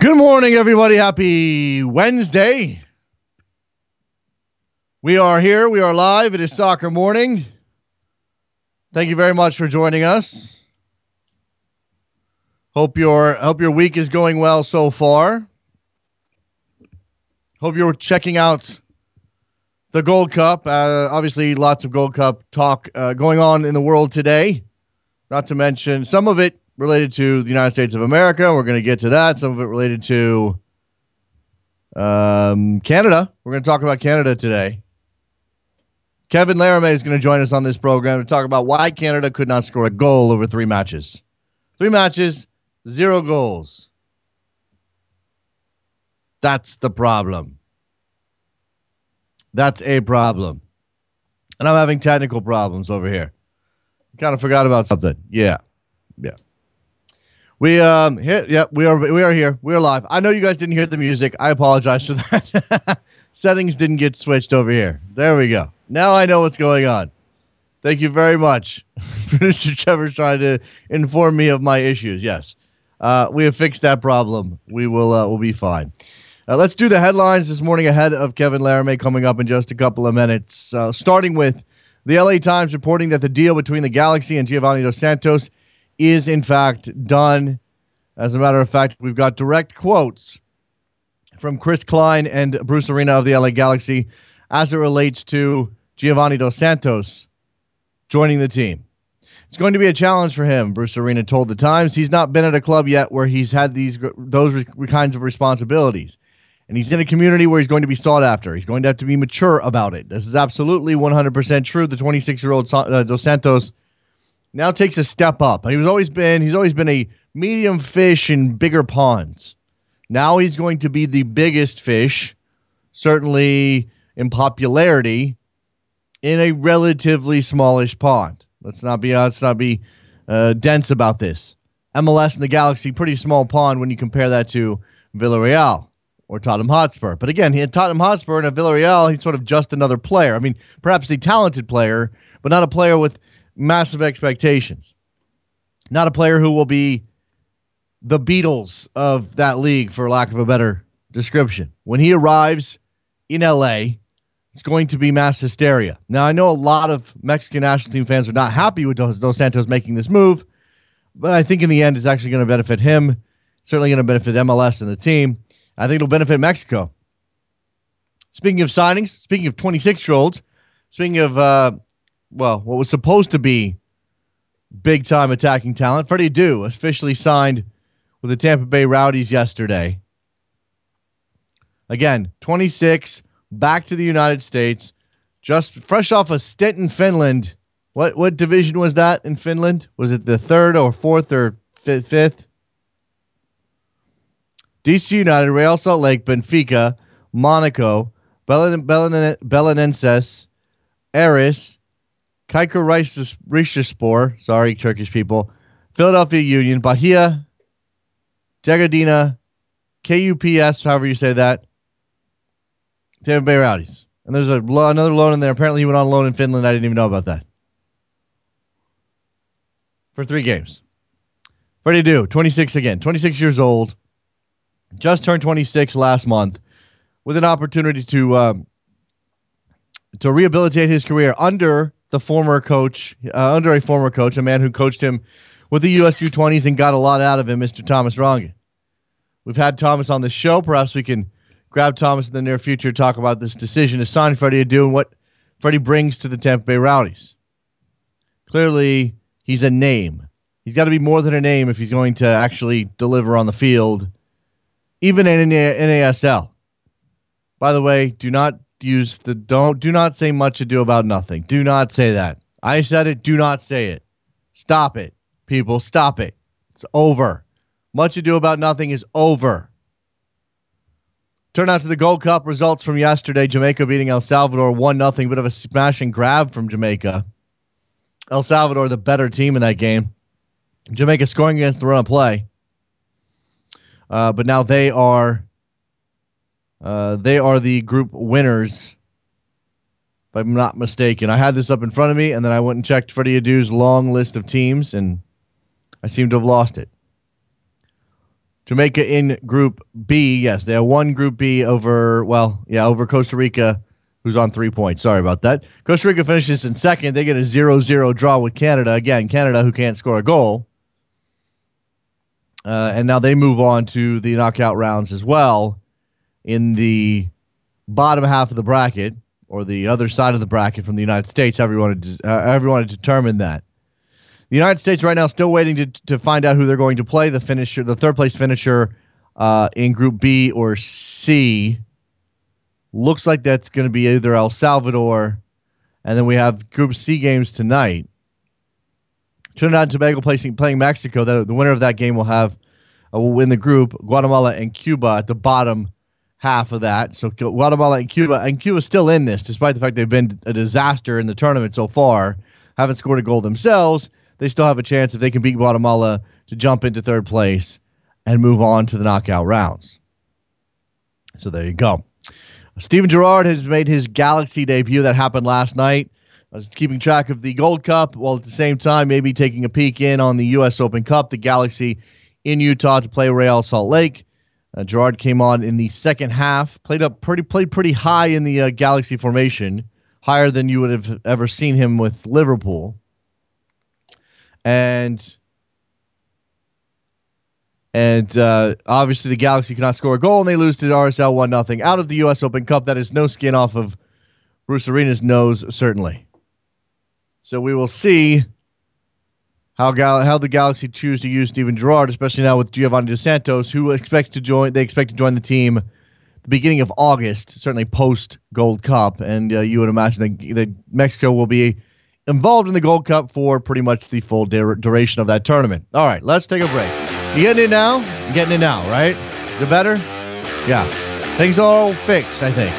Good morning, everybody. Happy Wednesday. We are here. We are live. It is soccer morning. Thank you very much for joining us. Hope your week is going well so far. Hope you're checking out the Gold Cup. Obviously, lots of Gold Cup talk going on in the world today. Not to mention some of it related to the United States of America. We're going to get to that. Some of it related to Canada. We're going to talk about Canada today. Kevin Laramee is going to join us on this program to talk about why Canada could not score a goal over 3 matches. 3 matches, 0 goals. That's the problem. That's a problem. And I'm having technical problems over here. Kind of forgot about something. Yeah. We are here. We are live. I know you guys didn't hear the music. I apologize for that. Settings didn't get switched over here. There we go. Now I know what's going on. Thank you very much. Producer Trevor's trying to inform me of my issues. Yes. We have fixed that problem. We'll be fine. Let's do the headlines this morning ahead of Kevin Laramee coming up in just a couple of minutes. Starting with the LA Times reporting that the deal between the Galaxy and Giovanni Dos Santos is in fact done. As a matter of fact, we've got direct quotes from Chris Klein and Bruce Arena of the LA Galaxy as it relates to Giovanni Dos Santos joining the team. It's going to be a challenge for him, Bruce Arena told the Times. He's not been at a club yet where he's had those kinds of responsibilities. And he's in a community where he's going to be sought after. He's going to have to be mature about it. This is absolutely 100% true. The 26-year-old Dos Santos now takes a step up. He's always been a medium fish in bigger ponds. Now he's going to be the biggest fish, certainly in popularity, in a relatively smallish pond. Let's not be dense about this. MLS and the Galaxy, pretty small pond when you compare that to Villarreal or Tottenham Hotspur. But again, he had Tottenham Hotspur and at Villarreal, he's sort of just another player. I mean, perhaps a talented player, but not a player with massive expectations. Not a player who will be the Beatles of that league, for lack of a better description. When he arrives in LA, it's going to be mass hysteria. Now, I know a lot of Mexican national team fans are not happy with Dos Santos making this move, but I think in the end, it's actually going to benefit him. Certainly going to benefit MLS and the team. I think it'll benefit Mexico. Speaking of signings, speaking of 26-year-olds, speaking of what was supposed to be big-time attacking talent, Freddie Adu officially signed with the Tampa Bay Rowdies yesterday. Again, 26, back to the United States, just fresh off a stint in Finland. What division was that in Finland? Was it the 3rd or 4th or 5th? DC United, Real Salt Lake, Benfica, Monaco, Belenenses, Aris, Kayseri Rizespor, sorry, Turkish people, Philadelphia Union, Bahia, Jagodina, KUPS, however you say that, Tampa Bay Rowdies. And there's another loan in there. Apparently he went on loan in Finland. I didn't even know about that. For 3 games. Freddie Adu, 26 again, 26 years old, just turned 26 last month, with an opportunity to rehabilitate his career under a former coach, a man who coached him with the US U20s and got a lot out of him, Mr. Thomas Rongen. We've had Thomas on the show. Perhaps we can grab Thomas in the near future, talk about this decision to sign Freddie Adu and what Freddie brings to the Tampa Bay Rowdies. Clearly, he's a name. He's got to be more than a name if he's going to actually deliver on the field, even in NASL. By the way, do not say much ado about nothing. Do not say that. I said it. Do not say it. Stop it, people. Stop it. It's over. Much ado about nothing is over. Turn out to the Gold Cup results from yesterday. Jamaica beating El Salvador 1-0. Bit of a smash and grab from Jamaica. El Salvador, the better team in that game. Jamaica scoring against the run of play. But now they are the group winners, if I'm not mistaken. I had this up in front of me, and then I went and checked Freddie Adu's long list of teams, and I seem to have lost it. Jamaica in Group B. Yes, they have won Group B over Costa Rica, who's on 3 points. Sorry about that. Costa Rica finishes in second. They get a 0-0 draw with Canada. Again, Canada, who can't score a goal. And now they move on to the knockout rounds as well in the bottom half of the bracket, or the other side of the bracket from the United States, however you want to determine that. The United States right now still waiting to find out who they're going to play. The third place finisher in Group B or C. Looks like that's going to be either El Salvador, and then we have Group C games tonight. Trinidad and Tobago playing Mexico. The winner of that game will win the group. Guatemala and Cuba at the bottom half of that. So Guatemala and Cuba's still in this, despite the fact they've been a disaster in the tournament so far. Haven't scored a goal themselves. They still have a chance, if they can beat Guatemala, to jump into third place and move on to the knockout rounds. So there you go. Steven Gerrard has made his Galaxy debut. That happened last night. I was keeping track of the Gold Cup, while at the same time maybe taking a peek in on the U.S. Open Cup, the Galaxy in Utah to play Real Salt Lake. Gerrard came on in the second half, played pretty high in the Galaxy formation, higher than you would have ever seen him with Liverpool. And obviously the Galaxy cannot score a goal, and they lose to RSL 1-0 out of the U.S. Open Cup. That is no skin off of Bruce Arena's nose, certainly. So we will see how the Galaxy choose to use Steven Gerrard, especially now with Giovanni Dos Santos, who expect to join the team the beginning of August, certainly post Gold Cup. And you would imagine that Mexico will be involved in the Gold Cup for pretty much the full duration of that tournament. All right, let's take a break. You getting it now? You're getting it now, right? The better? Yeah. Things are all fixed, I think.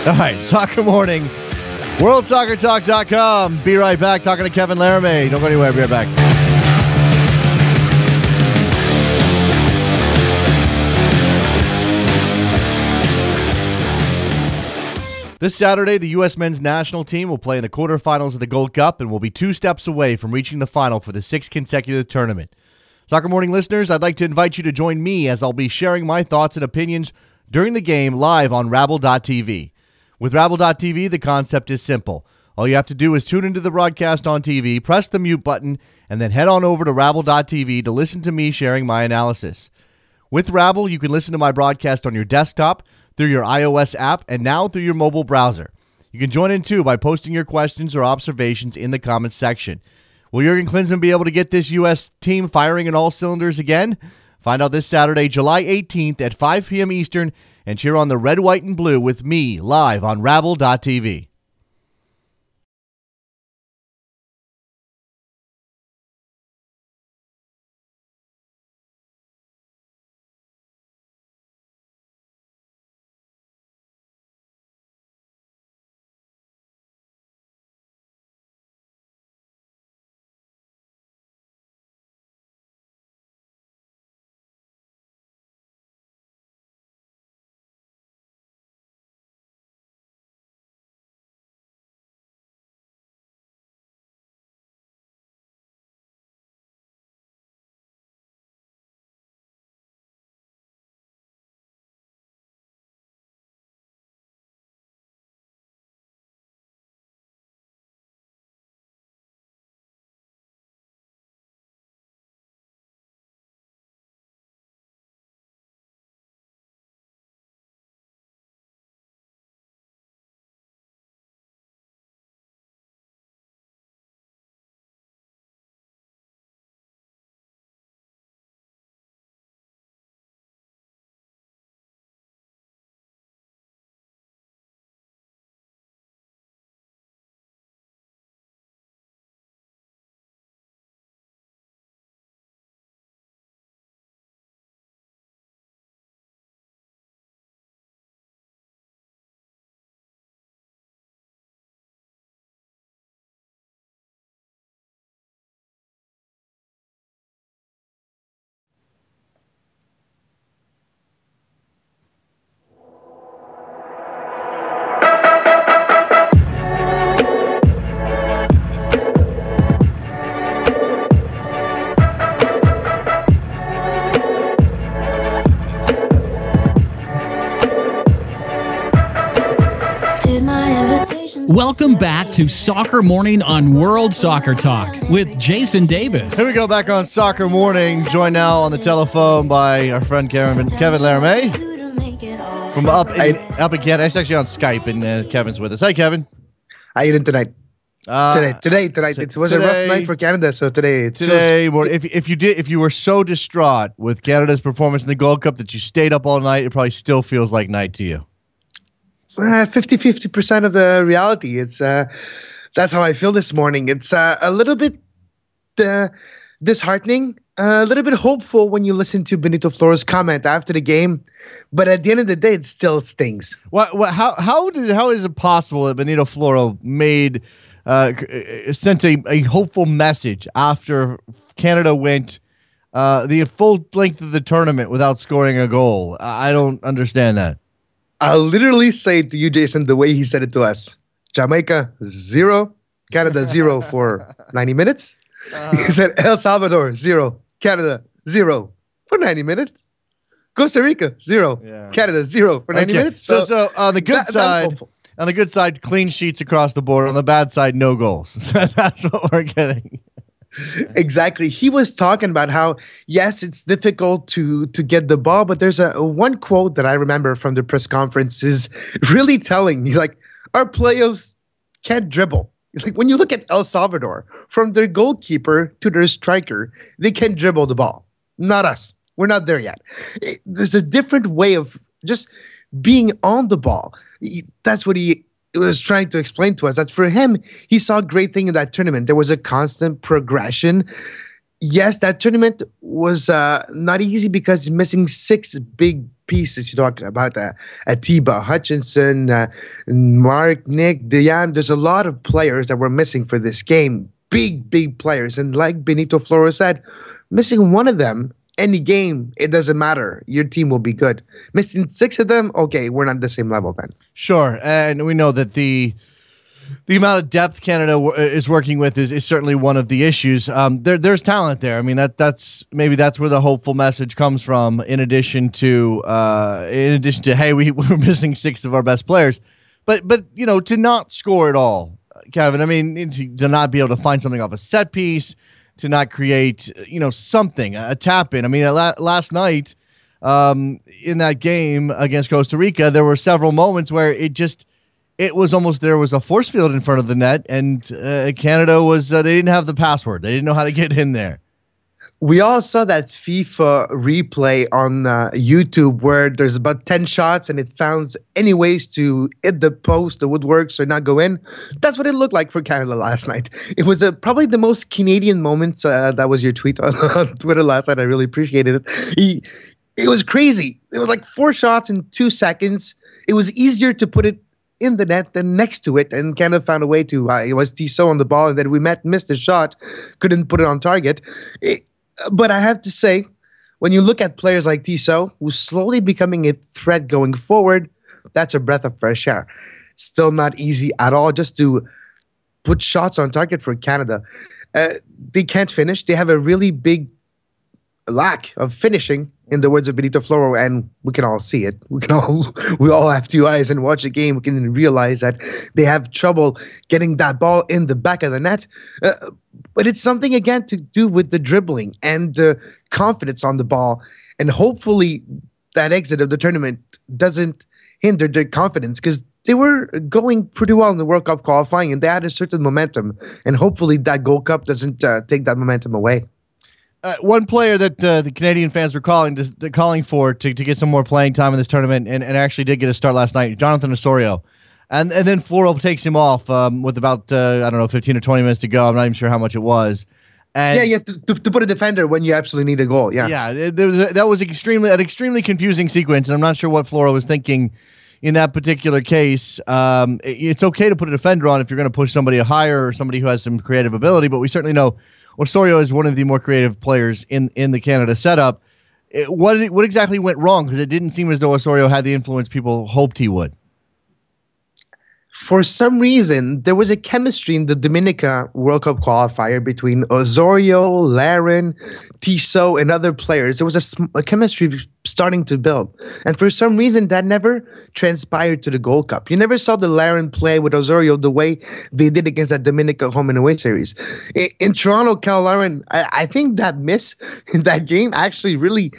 All right, Soccer Morning, WorldSoccerTalk.com. Be right back, talking to Kevin Laramee. Don't go anywhere. Be right back. This Saturday, the U.S. men's national team will play in the quarterfinals of the Gold Cup and will be 2 steps away from reaching the final for the 6th consecutive tournament. Soccer Morning listeners, I'd like to invite you to join me as I'll be sharing my thoughts and opinions during the game live on Rabble.tv. With Rabble.tv, the concept is simple. All you have to do is tune into the broadcast on TV, press the mute button, and then head on over to Rabble.tv to listen to me sharing my analysis. With Rabble, you can listen to my broadcast on your desktop, through your iOS app, and now through your mobile browser. You can join in too by posting your questions or observations in the comments section. Will Jurgen Klinsmann be able to get this U.S. team firing in all cylinders again? Find out this Saturday, July 18th at 5 p.m. Eastern, and cheer on the red, white, and blue with me live on Rabble.tv. Welcome back to Soccer Morning on World Soccer Talk with Jason Davis. Here we go back on Soccer Morning. Joined now on the telephone by our friend Kevin Laramee from up in Canada. It's actually on Skype, and Kevin's with us. Hi, Kevin. How you doing tonight? Tonight. It was a rough night for Canada, so today. If you were so distraught with Canada's performance in the Gold Cup that you stayed up all night, it probably still feels like night to you. 50% of the reality. It's that's how I feel this morning. It's a little bit disheartening, a little bit hopeful when you listen to Benito Floro's comment after the game, but at the end of the day, it still stings. How is it possible that Benito Floro sent a hopeful message after Canada went the full length of the tournament without scoring a goal? I don't understand that. I'll literally say to you, Jason, the way he said it to us. Jamaica, 0. Canada, 0 for 90 minutes. He said El Salvador, 0. Canada, 0 for 90 minutes. Costa Rica, 0. Yeah. Canada, 0 for 90 minutes. So on the good side, clean sheets across the board. On the bad side, no goals. That's what we're getting. Exactly. He was talking about how, yes, it's difficult to get the ball, but there's one quote that I remember from the press conference is really telling. He's like, our players can't dribble. It's like when you look at El Salvador, from their goalkeeper to their striker, they can dribble the ball. Not us. We're not there yet. There's a different way of just being on the ball. That's what he was trying to explain to us. That for him, he saw a great thing in that tournament. There was a constant progression. Yes, that tournament was not easy because you're missing 6 big pieces. You talk about Atiba, Hutchinson, Mark, Nick, Dejan. There's a lot of players that were missing for this game. Big players. And like Benito Floro said, missing one of them, any game, it doesn't matter. Your team will be good. Missing 6 of them, okay, we're not the same level then. Sure, and we know that the amount of depth Canada is working with is certainly one of the issues. There's talent there. I mean, that's where the hopeful message comes from. In addition to hey, we're missing 6 of our best players, but to not score at all, Kevin. I mean, to not be able to find something off a set piece. To not create, something, a tap in. I mean, last night in that game against Costa Rica, there were several moments where it was almost there was a force field in front of the net, and Canada was they didn't have the password. They didn't know how to get in there. We all saw that FIFA replay on YouTube where there's about 10 shots and it found any ways to hit the post, the woodwork, so not go in. That's what it looked like for Canada last night. It was probably the most Canadian moment. That was your tweet on Twitter last night. I really appreciated it. It was crazy. It was like 4 shots in 2 seconds. It was easier to put it in the net than next to it, and Canada found a way to. It was Tissot on the ball, and then we missed a shot, couldn't put it on target. But I have to say, when you look at players like Tissot, who's slowly becoming a threat going forward, that's a breath of fresh air. Still not easy at all just to put shots on target for Canada. They can't finish. They have a really big lack of finishing, in the words of Benito Floro, and we can all see it. We all have 2 eyes and watch the game. We can realize that they have trouble getting that ball in the back of the net. But it's something, again, to do with the dribbling and the confidence on the ball. And hopefully that exit of the tournament doesn't hinder their confidence, because they were going pretty well in the World Cup qualifying and they had a certain momentum. And hopefully that Gold Cup doesn't take that momentum away. One player that the Canadian fans were calling for to get some more playing time in this tournament and actually did get a start last night, Jonathan Osorio. And then Floro takes him off with about, 15 or 20 minutes to go. I'm not even sure how much it was. And to put a defender when you absolutely need a goal. Yeah, that was an extremely confusing sequence, and I'm not sure what Floro was thinking in that particular case. It's okay to put a defender on if you're going to push somebody higher or somebody who has some creative ability, but we certainly know Osorio is one of the more creative players in the Canada setup. What exactly went wrong? Because it didn't seem as though Osorio had the influence people hoped he would. For some reason, there was a chemistry in the Dominica World Cup qualifier between Osorio, Laren, Tissot, and other players. There was a chemistry starting to build. And for some reason, that never transpired to the Gold Cup. You never saw the Laren play with Osorio the way they did against that Dominica home and away series. In Toronto, Cal Laren, I think that miss in that game actually really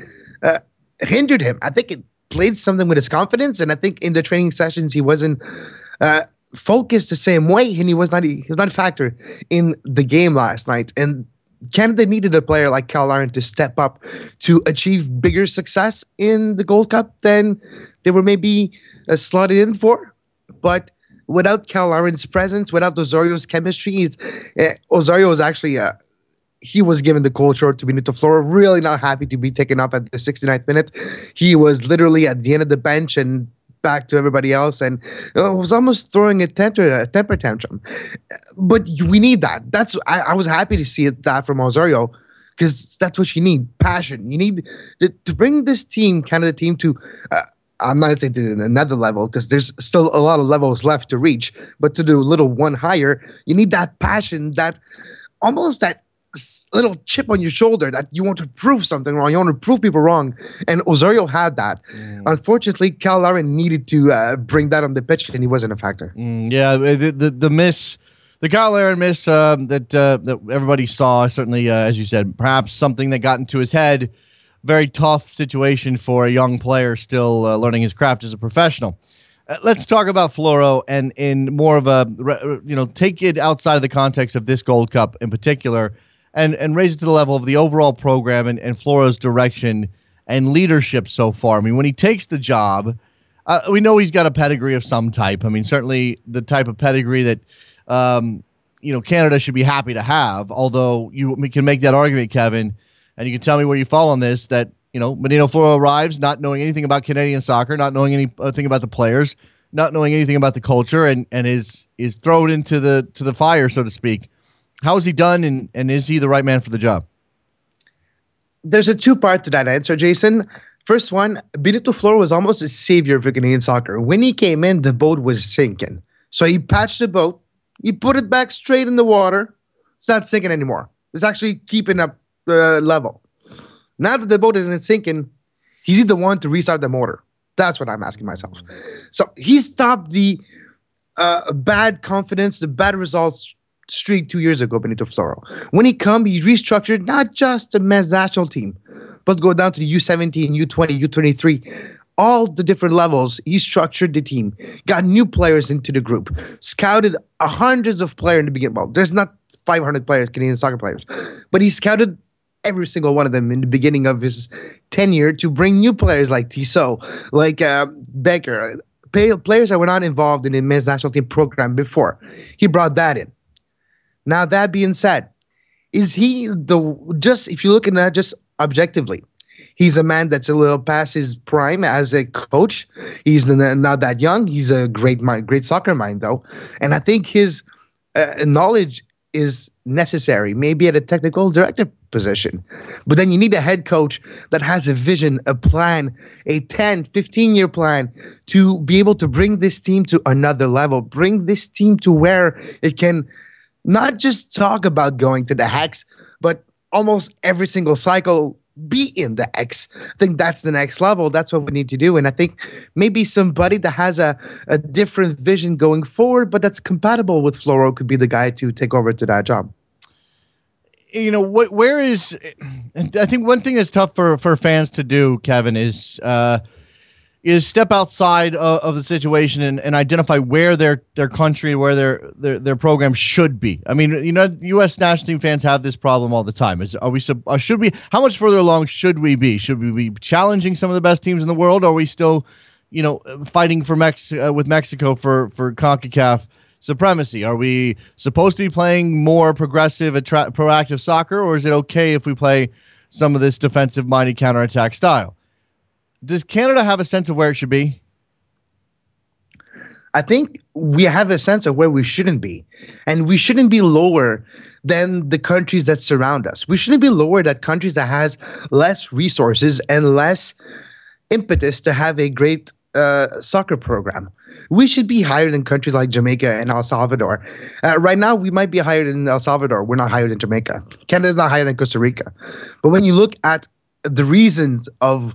hindered him. I think it played something with his confidence, and I think in the training sessions he wasn't focused the same way, and he was not a factor in the game last night. And Canada needed a player like Cal Laren to step up to achieve bigger success in the Gold Cup than they were maybe slotted in for. But without Cal Laren's presence, without Osorio's chemistry, Osorio was actually he was given the cold shoulder to Benito Floro, really not happy to be taken up at the 69th minute. He was literally at the end of the bench and back to everybody else, and was almost throwing a temper tantrum. But we need that. I was happy to see that from Osorio, because that's what you need, passion. You need to bring this team, Canada team, to I'm not saying to another level, because there's still a lot of levels left to reach, but to do a little one higher, you need that passion, that almost that little chip on your shoulder that you want to prove something wrong. You want to prove people wrong. And Osorio had that. Unfortunately, Cal Laren needed to bring that on the pitch, and he wasn't a factor. The miss, the Cal Laren miss that everybody saw, certainly, as you said, perhaps something that got into his head. Very tough situation for a young player still learning his craft as a professional. Let's talk about Floro and in more of a, take it outside of the context of this Gold Cup in particular, and raise it to the level of the overall program and Floro's direction and leadership so far. I mean, when he takes the job, we know he's got a pedigree of some type. I mean, certainly the type of pedigree that, Canada should be happy to have, although you can make that argument, Kevin, and you can tell me where you fall on this, that, Benito Floro arrives not knowing anything about Canadian soccer, not knowing anything about the players, not knowing anything about the culture, and is thrown into the fire, so to speak. How has he done, and is he the right man for the job? There's a two-part to that answer, Jason. First one, Benito Floro was almost a savior for Canadian soccer. When he came in, the boat was sinking. So he patched the boat. He put it back straight in the water. It's not sinking anymore. It's actually keeping up level. Now that the boat isn't sinking, he's the one to restart the motor. That's what I'm asking myself. So he stopped the bad confidence, the bad results streak 2 years ago, Benito Floro. When he come, he restructured not just the men's national team, but go down to the U17, U20, U23, all the different levels. He structured the team, got new players into the group, scouted hundreds of players in the beginning. Well, there's not 500 players, Canadian soccer players, but he scouted every single one of them in the beginning of his tenure to bring new players like Tissot, like Becker, players that were not involved in the men's national team program before. He brought that in. Now, that being said, is he if you look at that just objectively, he's a man that's a little past his prime as a coach. He's not that young. He's a great soccer mind, though. And I think his knowledge is necessary, maybe at a technical director position. But then you need a head coach that has a vision, a plan, a 10, 15-year plan to be able to bring this team to another level, bring this team to where it can not just talk about going to the Hex, but almost every single cycle be in the X. I think that's the next level. That's what we need to do. And I think maybe somebody that has a different vision going forward, but that's compatible with Floro, could be the guy to take over to that job. Where is, I think one thing that's tough for fans to do, Kevin, is step outside of the situation and identify where their country, where their program should be. I mean, U.S. national team fans have this problem all the time. Should we? How much further along should we be? Should we be challenging some of the best teams in the world? Or are we still, fighting for with Mexico for CONCACAF supremacy? Are we supposed to be playing more progressive, proactive soccer, or is it okay if we play some of this defensive-minded counterattack style? Does Canada have a sense of where it should be? I think we have a sense of where we shouldn't be. And we shouldn't be lower than the countries that surround us. We shouldn't be lower than countries that has less resources and less impetus to have a great soccer program. We should be higher than countries like Jamaica and El Salvador. Right now, we might be higher than El Salvador. We're not higher than Jamaica. Canada's not higher than Costa Rica. But when you look at the reasons of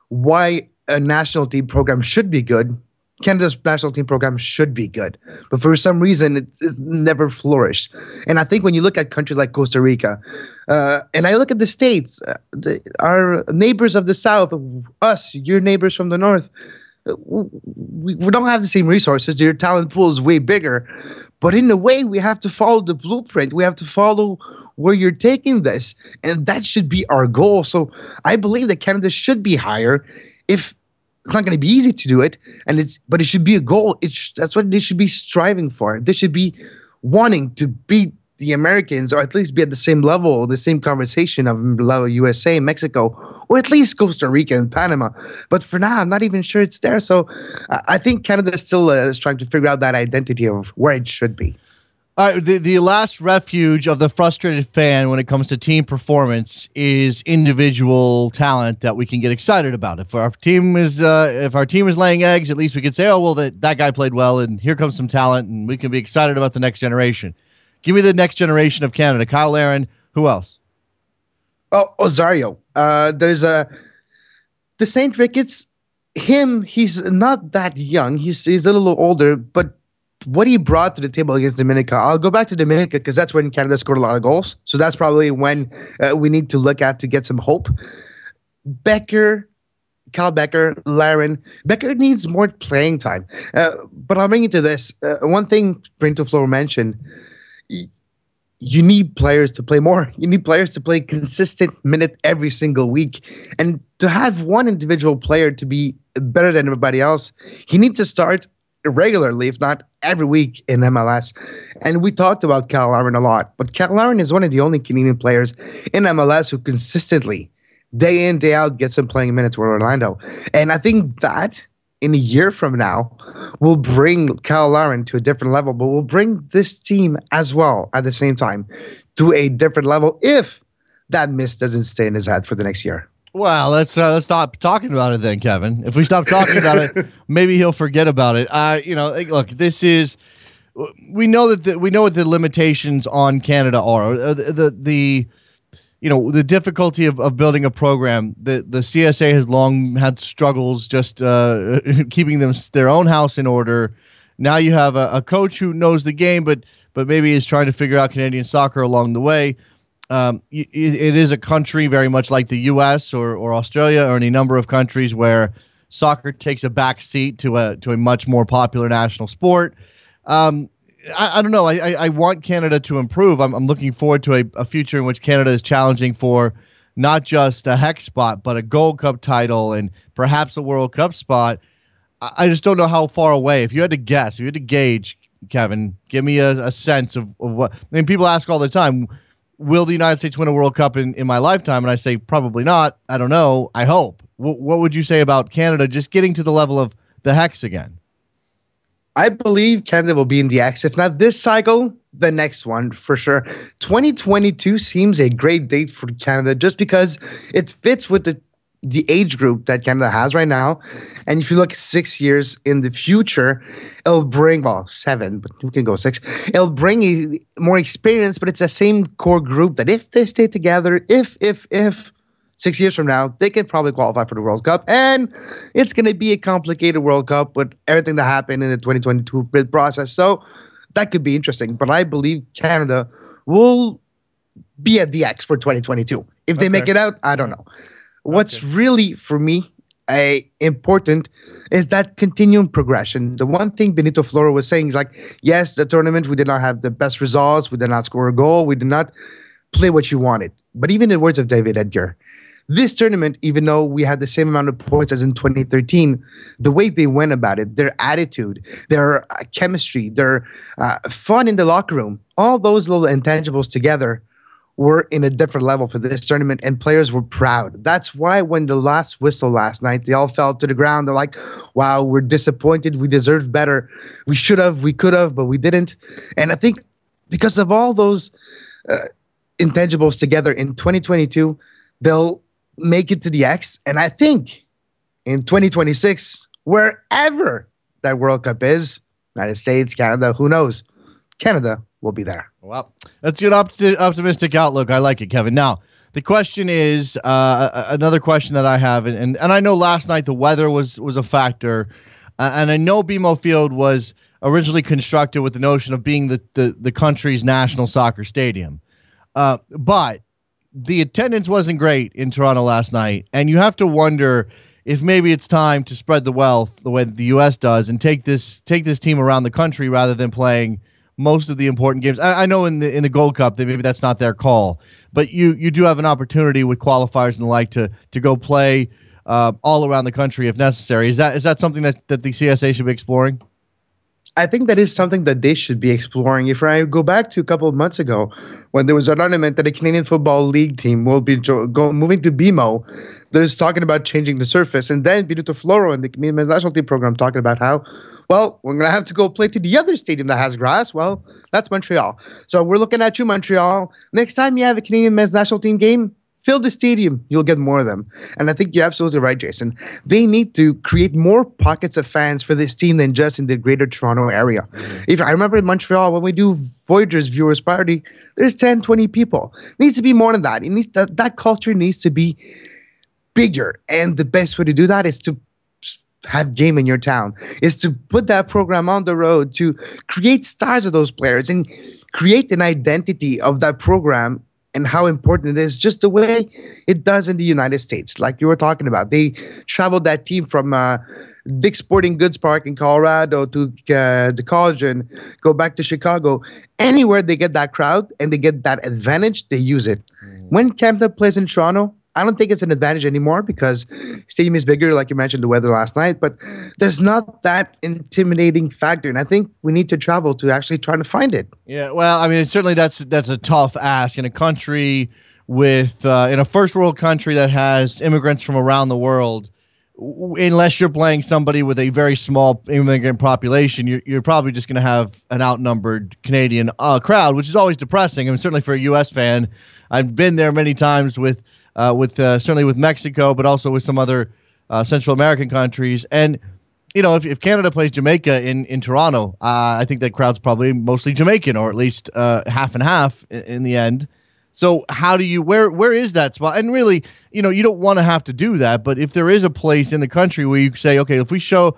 why a national team program should be good, Canada's national team program should be good. But for some reason, it's never flourished. And I think when you look at countries like Costa Rica, and I look at the States, our neighbors of the South, us, your neighbors from the North, we don't have the same resources. Your talent pool is way bigger. But in a way, we have to follow the blueprint. We have to follow where you're taking this. And that should be our goal. So I believe that Canada should be higher. If it's not going to be easy to do it, but it should be a goal. That's what they should be striving for. They should be wanting to beat the Americans, or at least be at the same level, the same conversation of USA, Mexico, or at least Costa Rica and Panama. But for now, I'm not even sure it's there. So I think Canada still is trying to figure out that identity of where it should be. All right, the last refuge of the frustrated fan when it comes to team performance is individual talent that we can get excited about. If our team is laying eggs, at least we can say, oh well, that guy played well, and here comes some talent, and we can be excited about the next generation. Give me the next generation of Canada. Kyle Larin. Who else? Oh, Osario. There's the St. Ricketts. He's not that young. He's a little older, but what he brought to the table against Dominica, I'll go back to Dominica because that's when Canada scored a lot of goals. So that's probably when we need to look at to get some hope. Kyle Becker, Larin. Becker needs more playing time. But I'll bring you to this. One thing Brinto Floro mentioned, you need players to play more. You need players to play consistent minute every single week. And to have one individual player to be better than everybody else, he needs to start regularly, if not every week in MLS. And we talked about Kyle Larin a lot, but Kyle Larin is one of the only Canadian players in MLS who consistently, day in, day out, gets some playing minutes with Orlando. And I think that in a year from now will bring Kyle Larin to a different level, but will bring this team as well at the same time to a different level if that miss doesn't stay in his head for the next year. Well, let's stop talking about it then, Kevin. If we stop talking about it, maybe he'll forget about it. Look, this is we know what the limitations on Canada are. The difficulty of building a program. The CSA has long had struggles just keeping their own house in order. Now you have a coach who knows the game, but maybe is trying to figure out Canadian soccer along the way. It is a country very much like the U.S. or Australia or any number of countries where soccer takes a back seat to a much more popular national sport. I don't know. I want Canada to improve. I'm looking forward to a future in which Canada is challenging for not just a hex spot, but a Gold Cup title and perhaps a World Cup spot. I just don't know how far away. If you had to guess, if you had to gauge, Kevin, give me a sense of what. I mean, people ask all the time, will the United States win a World Cup in my lifetime? And I say probably not. I don't know. I hope. What would you say about Canada just getting to the level of the hex again? I believe Canada will be in the X. If not this cycle, the next one for sure. 2022 seems a great date for Canada just because it fits with the age group that Canada has right now. And if you look 6 years in the future, it'll bring, 7, but we can go 6. It'll bring more experience, but it's the same core group that if they stay together, if 6 years from now, they can probably qualify for the World Cup. And it's going to be a complicated World Cup with everything that happened in the 2022 bid process. So that could be interesting. But I believe Canada will be at the X for 2022. If they make it out, I don't know. What's really, for me, important is that continuing progression. The one thing Benito Floro was saying is like, yes, the tournament, we did not have the best results. We did not score a goal. We did not play what you wanted. But even in the words of David Edgar, this tournament, even though we had the same amount of points as in 2013, the way they went about it, their attitude, their chemistry, their fun in the locker room, all those little intangibles together were in a different level for this tournament, and players were proud. That's why when the last whistle last night, they all fell to the ground. They're like, wow, we're disappointed. We deserved better. We should have, we could have, but we didn't. And I think because of all those intangibles together in 2022, they'll make it to the X. And I think in 2026, wherever that World Cup is. United States, Canada, who knows? Canada will be there. Well, that's an optimistic outlook. I like it, Kevin. Now, the question is another question that I have, and I know last night the weather was a factor, and I know BMO Field was originally constructed with the notion of being the country's national soccer stadium, but the attendance wasn't great in Toronto last night, and you have to wonder if maybe it's time to spread the wealth the way that the U.S. does and take this team around the country rather than playing most of the important games. I know in the Gold Cup that maybe that's not their call, but you do have an opportunity with qualifiers and the like to go play all around the country if necessary. Is that something that the CSA should be exploring? I think that is something that they should be exploring. If I go back to a couple of months ago, when there was an announcement that the Canadian Football League team will be moving to BMO, there's talking about changing the surface. And then Benito Floro and the Canadian Men's National Team program talking about how, well, we're going to have to go play to the other stadium that has grass. Well, that's Montreal. So we're looking at you, Montreal. Next time you have a Canadian Men's National Team game, fill the stadium. You'll get more of them. And I think you're absolutely right, Jason. They need to create more pockets of fans for this team than just in the greater Toronto area. If I remember in Montreal, when we do Voyagers Viewers Party, there's 10, 20 people. It needs to be more than that. It needs that culture needs to be bigger. And the best way to do that is to have game in your town, is to put that program on the road, to create stars of those players and create an identity of that program and how important it is, just the way it does in the United States. Like you were talking about, they traveled that team from Dick's Sporting Goods Park in Colorado to the college and go back to Chicago. Anywhere they get that crowd and they get that advantage, they use it. When Canada plays in Toronto, I don't think it's an advantage anymore because stadium is bigger, like you mentioned, the weather last night, but there's not that intimidating factor. And I think we need to travel to actually try to find it. Yeah, well, I mean, certainly that's a tough ask in a country with, in a first world country that has immigrants from around the world. Unless you're playing somebody with a very small immigrant population, you're probably just going to have an outnumbered Canadian crowd, which is always depressing. I mean, certainly for a U.S. fan, I've been there many times with certainly with Mexico, but also with some other Central American countries. And, you know, if Canada plays Jamaica in Toronto, I think that crowd's probably mostly Jamaican, or at least half and half in the end. So how do you, where is that spot? And really, you know, you don't want to have to do that, but if there is a place in the country where you say, okay, if we show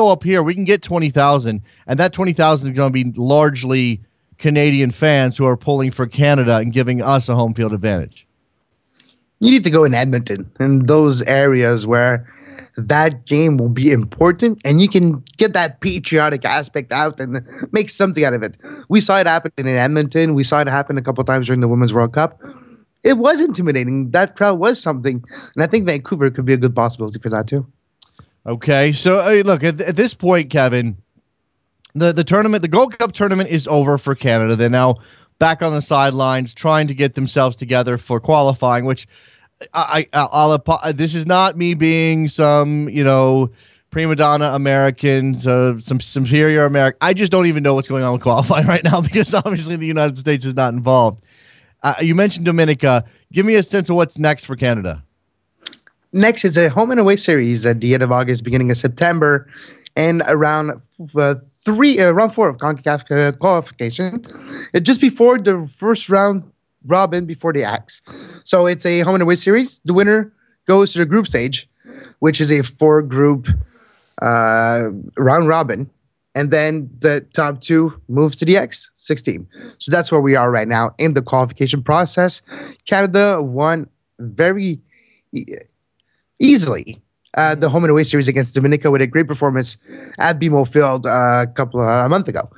up here, we can get 20,000, and that 20,000 is going to be largely Canadian fans who are pulling for Canada and giving us a home field advantage. You need to go in Edmonton, in those areas where that game will be important and you can get that patriotic aspect out and make something out of it. We saw it happen in Edmonton. We saw it happen a couple of times during the Women's World Cup. It was intimidating. That crowd was something. And I think Vancouver could be a good possibility for that too. Okay. So, look, at this point, Kevin, the tournament, the Gold Cup tournament is over for Canada. They're now back on the sidelines trying to get themselves together for qualifying, which this is not me being some, you know, prima donna American, some superior American. I just don't even know what's going on with qualifying right now because obviously the United States is not involved. You mentioned Dominica. Give me a sense of what's next for Canada. Next is a home and away series at the end of August, beginning of September, and around round 4 of CONCACAF qualification, just before the first round robin before the Axe. So it's a home and away series. The winner goes to the group stage, which is a 4-group round robin. And then the top 2 moves to the X16. So that's where we are right now in the qualification process. Canada won very easily the home and away series against Dominica with a great performance at BMO Field a month ago.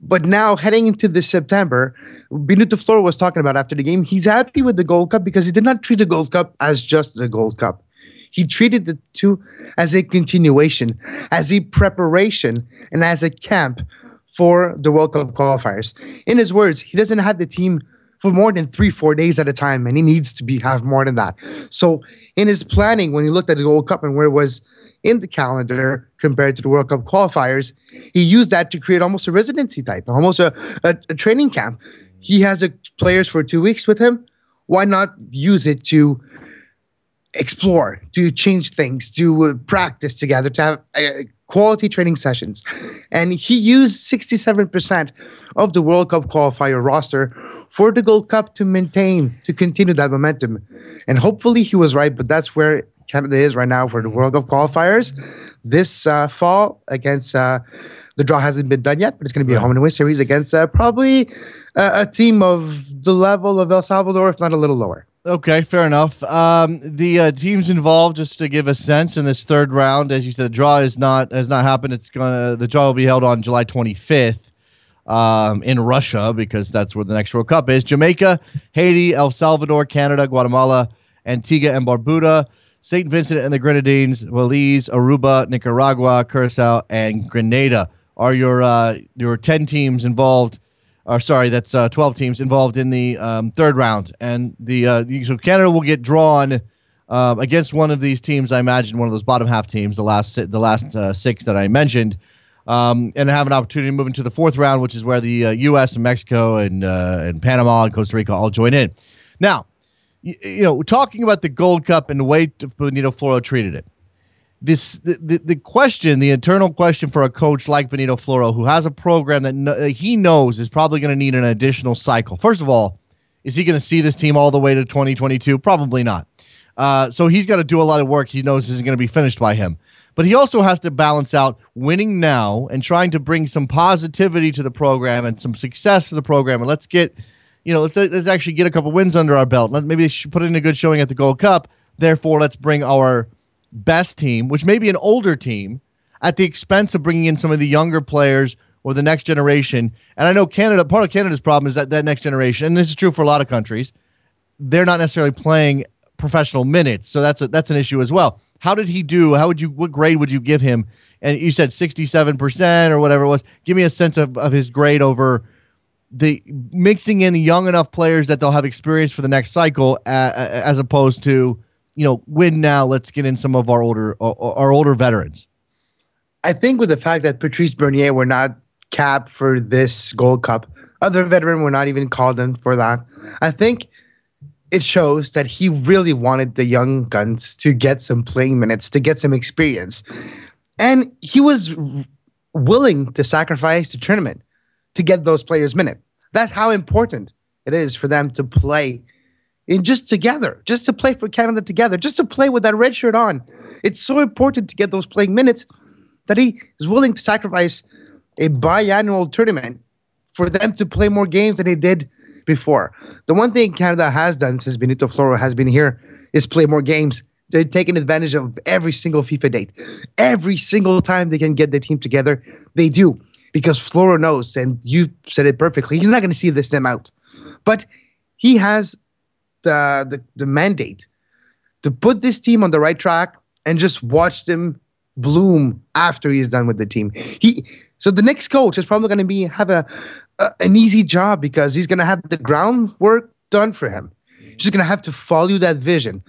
But now heading into this September, Benito Floro was talking about after the game, he's happy with the Gold Cup because he did not treat the Gold Cup as just the Gold Cup. He treated the two as a continuation, as a preparation, and as a camp for the World Cup qualifiers. In his words, he doesn't have the team for more than 3-4 days at a time, and he needs to have more than that. So in his planning, when he looked at the Gold Cup and where it was in the calendar compared to the World Cup qualifiers, he used that to create almost a residency type, almost a training camp. He has players for 2 weeks with him. Why not use it to explore, to change things, to practice together, to have quality training sessions. And he used 67% of the World Cup qualifier roster for the Gold Cup to continue that momentum. And hopefully he was right, but that's where Canada is right now for the World Cup qualifiers. This fall against the draw hasn't been done yet, but it's going to be a home and away series against probably a team of the level of El Salvador, if not a little lower. Okay, fair enough. The teams involved, just to give a sense, in this third round, as you said, the draw has not happened. The draw will be held on July 25th in Russia, because that's where the next World Cup is. Jamaica, Haiti, El Salvador, Canada, Guatemala, Antigua and Barbuda, St. Vincent and the Grenadines, Belize, Aruba, Nicaragua, Curacao, and Grenada are your 10 teams involved. That's 12 teams involved in the third round, and so Canada will get drawn against one of these teams. I imagine one of those bottom half teams, the last 6 that I mentioned, and have an opportunity to move into the fourth round, which is where the U.S. and Mexico and Panama and Costa Rica all join in. Now, talking about the Gold Cup and the way Benito Floro treated it. The internal question for a coach like Benito Floro, who has a program that he knows is probably going to need an additional cycle. First of all, is he going to see this team all the way to 2022? Probably not. So he's got to do a lot of work he knows isn't going to be finished by him. But he also has to balance out winning now and trying to bring some positivity to the program and some success to the program. And let's actually get a couple wins under our belt. Maybe they should put in a good showing at the Gold Cup. Therefore, let's bring our best team, which may be an older team, at the expense of bringing in some of the younger players or the next generation. And I know part of Canada's problem is that next generation, and this is true for a lot of countries, they're not necessarily playing professional minutes. So that's an issue as well. How did he do? What grade would you give him? And you said 67% or whatever it was. Give me a sense of his grade over the mixing in young enough players that they'll have experience for the next cycle, as opposed to, win now, let's get in some of our older veterans. I think with the fact that Patrice Bernier were not capped for this Gold Cup, other veterans were not even called in for that. I think it shows that he really wanted the young guns to get some playing minutes, to get some experience. And he was willing to sacrifice the tournament to get those players minutes. That's how important it is for them to play just together, just to play for Canada together, just to play with that red shirt on. It's so important to get those playing minutes that he is willing to sacrifice a biannual tournament for them to play more games than they did before. The one thing Canada has done since Benito Floro has been here is play more games. They're taking advantage of every single FIFA date. Every single time they can get the team together, they do. Because Floro knows, and you said it perfectly, he's not going to see this team out. But he has the mandate to put this team on the right track and just watch them bloom after he's done with the team. So the next coach is probably going to have an easy job, because he's going to have the groundwork done for him. He's just going to have to follow that vision.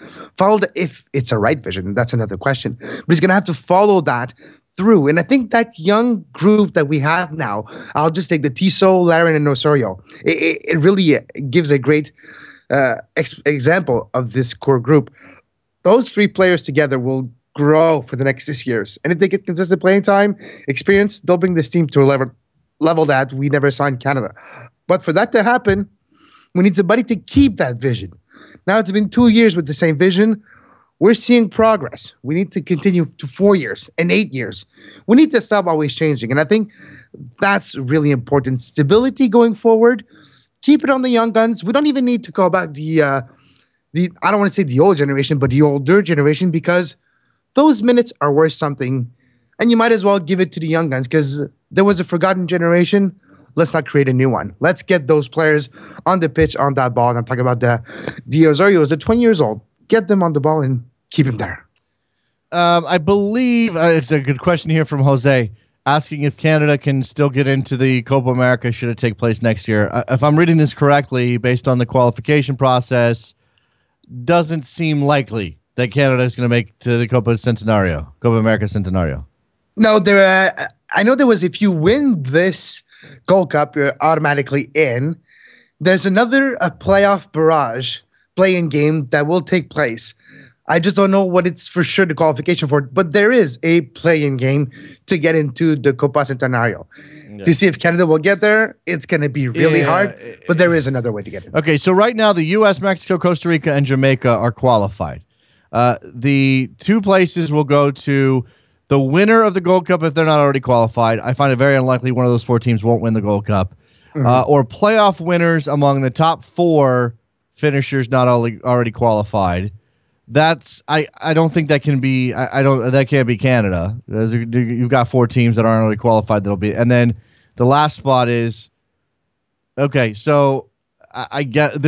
If it's a right vision, that's another question. But he's going to have to follow that through. And I think that young group that we have now, I'll just take the Tissot, Laramee, and Osorio. It really gives a great example of this core group. Those three players together will grow for the next 6 years. And if they get consistent playing time, experience, they'll bring this team to a level that we never saw in Canada. But for that to happen, we need somebody to keep that vision. Now it's been 2 years with the same vision. We're seeing progress. We need to continue to 4 years and 8 years. We need to stop always changing. And I think that's really important. Stability going forward. Keep it on the young guns. We don't even need to call back the I don't want to say the old generation, but the older generation, because those minutes are worth something. And you might as well give it to the young guns, because there was a forgotten generation. Let's not create a new one. Let's get those players on the pitch, on that ball. And I'm talking about the Osorios, they're 20 years old. Get them on the ball and keep them there. I believe it's a good question here from Jose, asking if Canada can still get into the Copa America should it take place next year. If I'm reading this correctly, based on the qualification process, doesn't seem likely that Canada is going to make to the Copa America Centenario. No, I know there was, if you win this Gold Cup, you're automatically in. There's another playoff barrage play-in game that will take place. I just don't know what it's for sure the qualification for. But there is a play-in game to get into the Copa Centenario. Yeah. To see if Canada will get there, it's going to be really hard, but there is another way to get in. Okay, so right now the U.S., Mexico, Costa Rica, and Jamaica are qualified. The two places will go to the winner of the Gold Cup if they're not already qualified. I find it very unlikely one of those 4 teams won't win the Gold Cup. Or playoff winners among the top 4 finishers not already qualified. That's I don't think that can be that can't be Canada. You've got 4 teams that aren't already qualified that'll be, and then the last spot is okay. So I get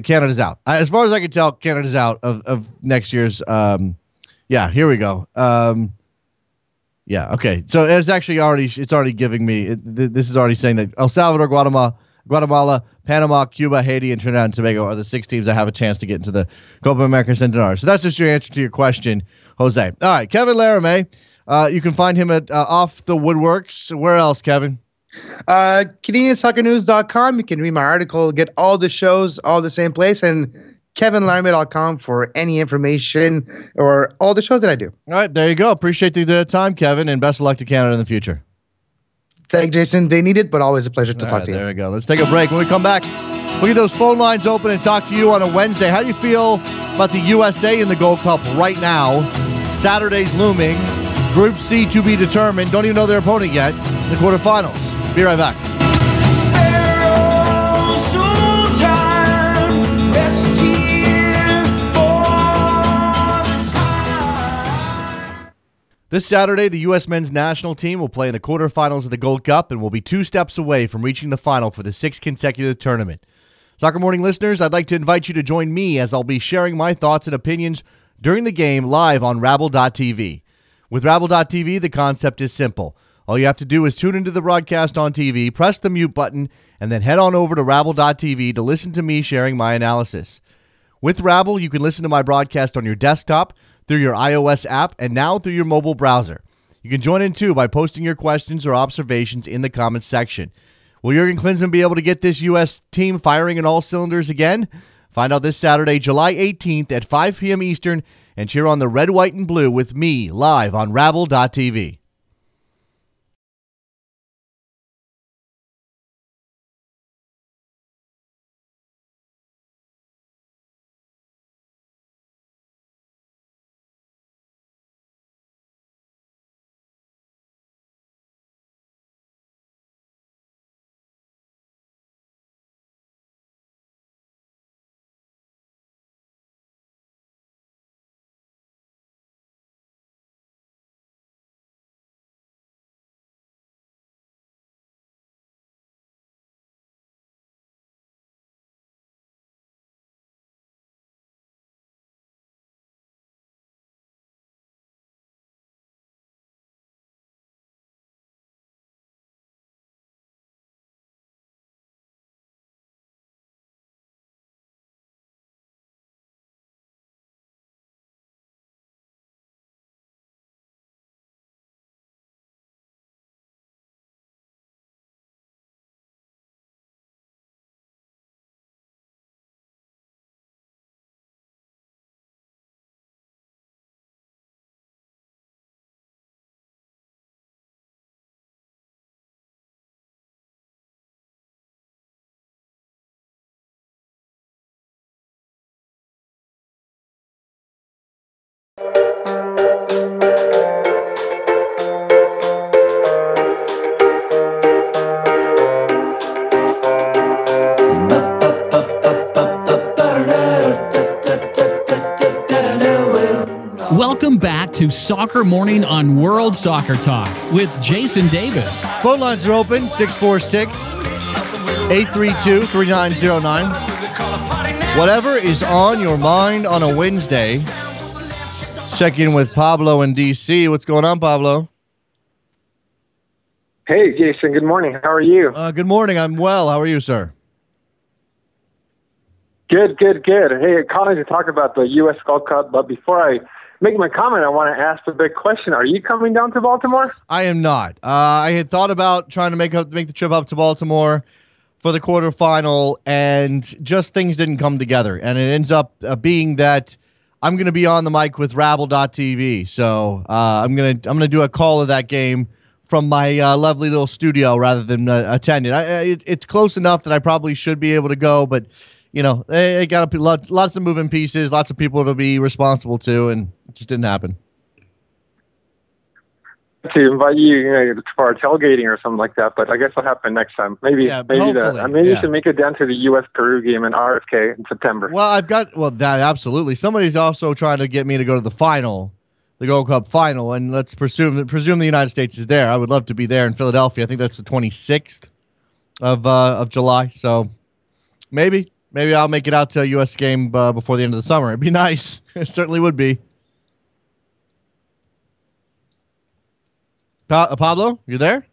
Canada's out. As far as I can tell, Canada's out of next year's. Yeah, here we go. Yeah, okay. So it's already giving me. This is already saying that El Salvador, Guatemala, Panama, Cuba, Haiti, and Trinidad and Tobago are the 6 teams that have a chance to get into the Copa America Centenario. So that's just your answer to your question, Jose. All right, Kevin Laramee. You can find him at Off the Woodworks. Where else, Kevin? CanadianSoccerNews.com. You can read my article, get all the shows, all the same place, and KevinLaramee.com for any information or all the shows that I do. All right, there you go. Appreciate the time, Kevin, and best of luck to Canada in the future. Thank Jason. They need it, but always a pleasure to talk to you. There we go. Let's take a break. When we come back, we'll get those phone lines open and talk to you on a Wednesday. How do you feel about the USA in the Gold Cup right now? Saturday's looming. Group C to be determined. Don't even know their opponent yet in the quarterfinals. Be right back. This Saturday, the U.S. men's national team will play in the quarterfinals of the Gold Cup and will be 2 steps away from reaching the final for the 6th consecutive tournament. Soccer Morning listeners, I'd like to invite you to join me as I'll be sharing my thoughts and opinions during the game live on Rabble.tv. With Rabble.tv, the concept is simple. All you have to do is tune into the broadcast on TV, press the mute button, and then head on over to Rabble.tv to listen to me sharing my analysis. With Rabble, you can listen to my broadcast on your desktop, through your iOS app, and now through your mobile browser. You can join in too by posting your questions or observations in the comments section. Will Jurgen Klinsmann be able to get this U.S. team firing in all cylinders again? Find out this Saturday, July 18th at 5 p.m. Eastern, and cheer on the red, white, and blue with me live on Rabble.tv. Welcome back to Soccer Morning on World Soccer Talk with Jason Davis. Phone lines are open, 646-832-3909. Whatever is on your mind on a Wednesday. Check in with Pablo in D.C. What's going on, Pablo? Hey, Jason. Good morning. How are you? Good morning. I'm well. How are you, sir? Good. Hey, calling to talk about the U.S. Gold Cup, but before I make my comment, I want to ask the big question. Are you coming down to Baltimore? I am not. I had thought about trying to make the trip up to Baltimore for the quarterfinal, and just things didn't come together. And it ends up being that I'm going to be on the mic with Rabble.tv. So I'm gonna do a call of that game from my lovely little studio rather than attend it. It's close enough that I probably should be able to go, but they got to be lots of moving pieces, lots of people to be responsible to, and it just didn't happen. To invite you, for tailgating or something like that, but I guess it'll happen next time. Maybe you should make it down to the U.S.-Peru game in RFK in September. Well, that absolutely. Somebody's also trying to get me to go to the final, the Gold Cup final, and let's presume the United States is there. I would love to be there in Philadelphia. I think that's the 26th of July. So maybe I'll make it out to a U.S. game before the end of the summer. It'd be nice. It certainly would be. Pablo, you there?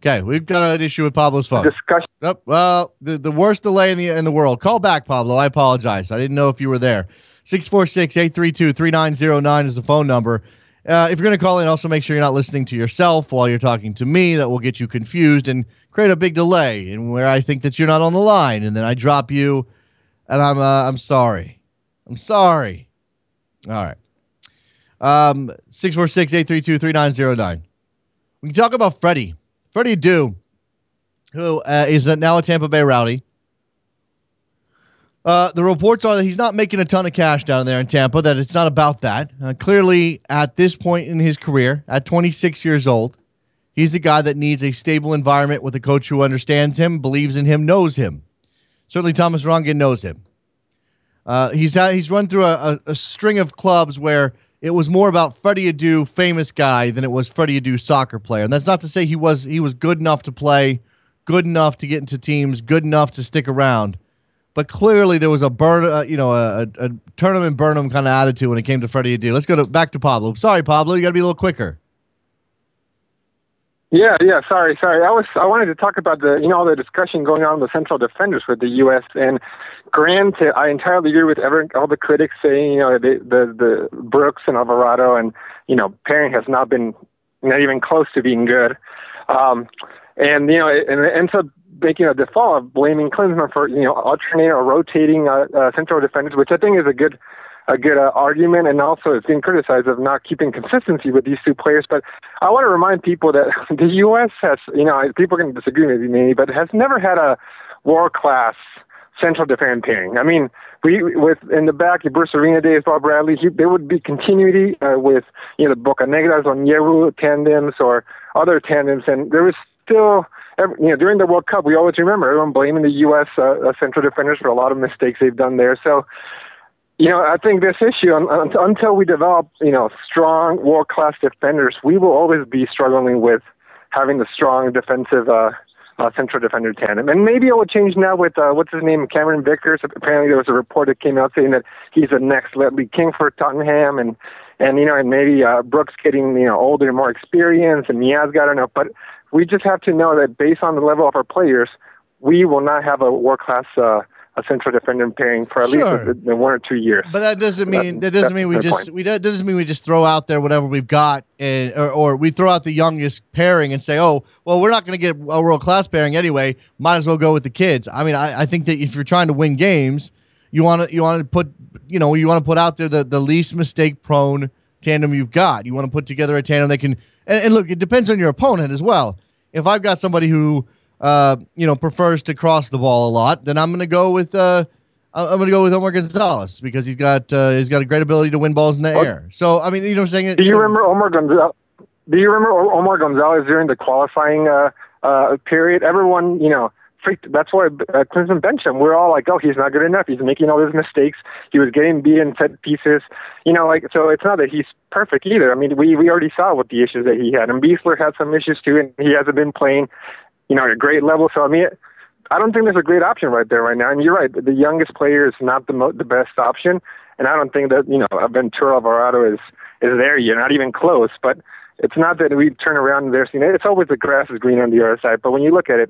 Okay, we've got an issue with Pablo's phone. Discussion. Oh, well, the worst delay in the world. Call back, Pablo. I apologize. I didn't know if you were there. 646-832-3909 is the phone number. If you're going to call in, also make sure you're not listening to yourself while you're talking to me. That will get you confused and create a big delay, and where I think that you're not on the line, and then I drop you, and I'm sorry. I'm sorry. All right. 646-832-3909. We can talk about Freddie Dew, who is now a Tampa Bay Rowdy. The reports are that he's not making a ton of cash down there in Tampa, that it's not about that. Clearly, at this point in his career, at 26 years old, he's a guy that needs a stable environment with a coach who understands him, believes in him, knows him. Certainly Thomas Rongen knows him. He's run through a string of clubs where it was more about Freddie Adu, famous guy, than it was Freddie Adu, soccer player. And that's not to say he was good enough to play, good enough to get into teams, good enough to stick around. But clearly there was a tournament Burnham kind of attitude when it came to Freddie Adu. Let's go back to Pablo. Sorry, Pablo, you got to be a little quicker. Yeah. Sorry. I wanted to talk about all the discussion going on with the central defenders with the U.S. And granted, I entirely agree with all the critics saying, the Brooks and Alvarado and pairing has not even close to being good. And it ends up making a default of blaming Klinsmann for alternating or rotating central defenders, which I think is a good argument, and also it's being criticized of not keeping consistency with these two players. But I want to remind people that the U.S. has, people can disagree with me, but has never had a world-class central defense pairing. I mean, with in the back, Bruce Arena days, Bob Bradley, there would be continuity with the Bocanegra's on Yeru tandems or other tandems, and there was still. During the World Cup, we always remember everyone blaming the U.S. Central defenders for a lot of mistakes they've done there. So, I think this issue, until we develop, strong world-class defenders, we will always be struggling with having the strong defensive central defender tandem. And maybe it will change now with, what's his name, Cameron Vickers. Apparently there was a report that came out saying that he's the next Ledley King for Tottenham, and maybe Brooks getting, older and more experience, and Miazga, I don't know. But we just have to know that based on the level of our players, we will not have a world-class a central defender pairing for at least 1 or 2 years. But that doesn't mean we just throw out there whatever we've got, or we throw out the youngest pairing and say, oh, well, we're not going to get a world-class pairing anyway. Might as well go with the kids. I mean, I think that if you're trying to win games, you want to put out there the least mistake-prone tandem you've got. You want to put together a tandem that can. And look, it depends on your opponent as well. If I've got somebody who prefers to cross the ball a lot, then I'm going to go with Omar Gonzalez because he's got a great ability to win balls in the air. So I mean, what I'm saying. Do you remember Omar Gonzalez? During the qualifying period? Everyone freaked. That's why Klinsmann benched him. We're all like, oh, he's not good enough. He's making all these mistakes. He was getting beat in set pieces. So it's not that he's perfect either. I mean, we already saw what the issues that he had, and Beasler had some issues too, and he hasn't been playing at a great level. So I mean, I don't think there's a great option right there right now. And you're right, the youngest player is not the best option, and I don't think that Ventura Alvarado is there yet, not even close. But it's not that we turn around and it's always the grass is green on the other side. But when you look at it,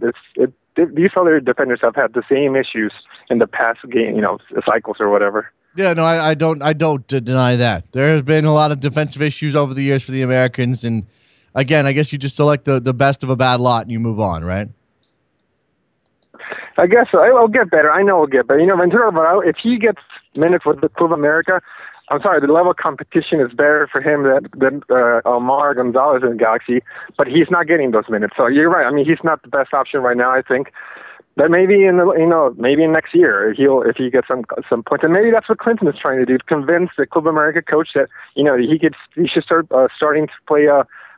these other defenders have had the same issues in the past game, cycles or whatever. Yeah, no, I don't deny that. There has been a lot of defensive issues over the years for the Americans, and again, I guess you just select the best of a bad lot and you move on, right? I guess so. It'll get better. I know it'll get better. You know, Ventura Alvarado, if he gets minutes with the Club America, I'm sorry, the level of competition is better for him than Omar Gonzalez in Galaxy, but he's not getting those minutes. So you're right. I mean, he's not the best option right now, I think. But maybe maybe in next year if he gets some points, and maybe that's what Clinton is trying to do, to convince the Club America coach that he should start starting to play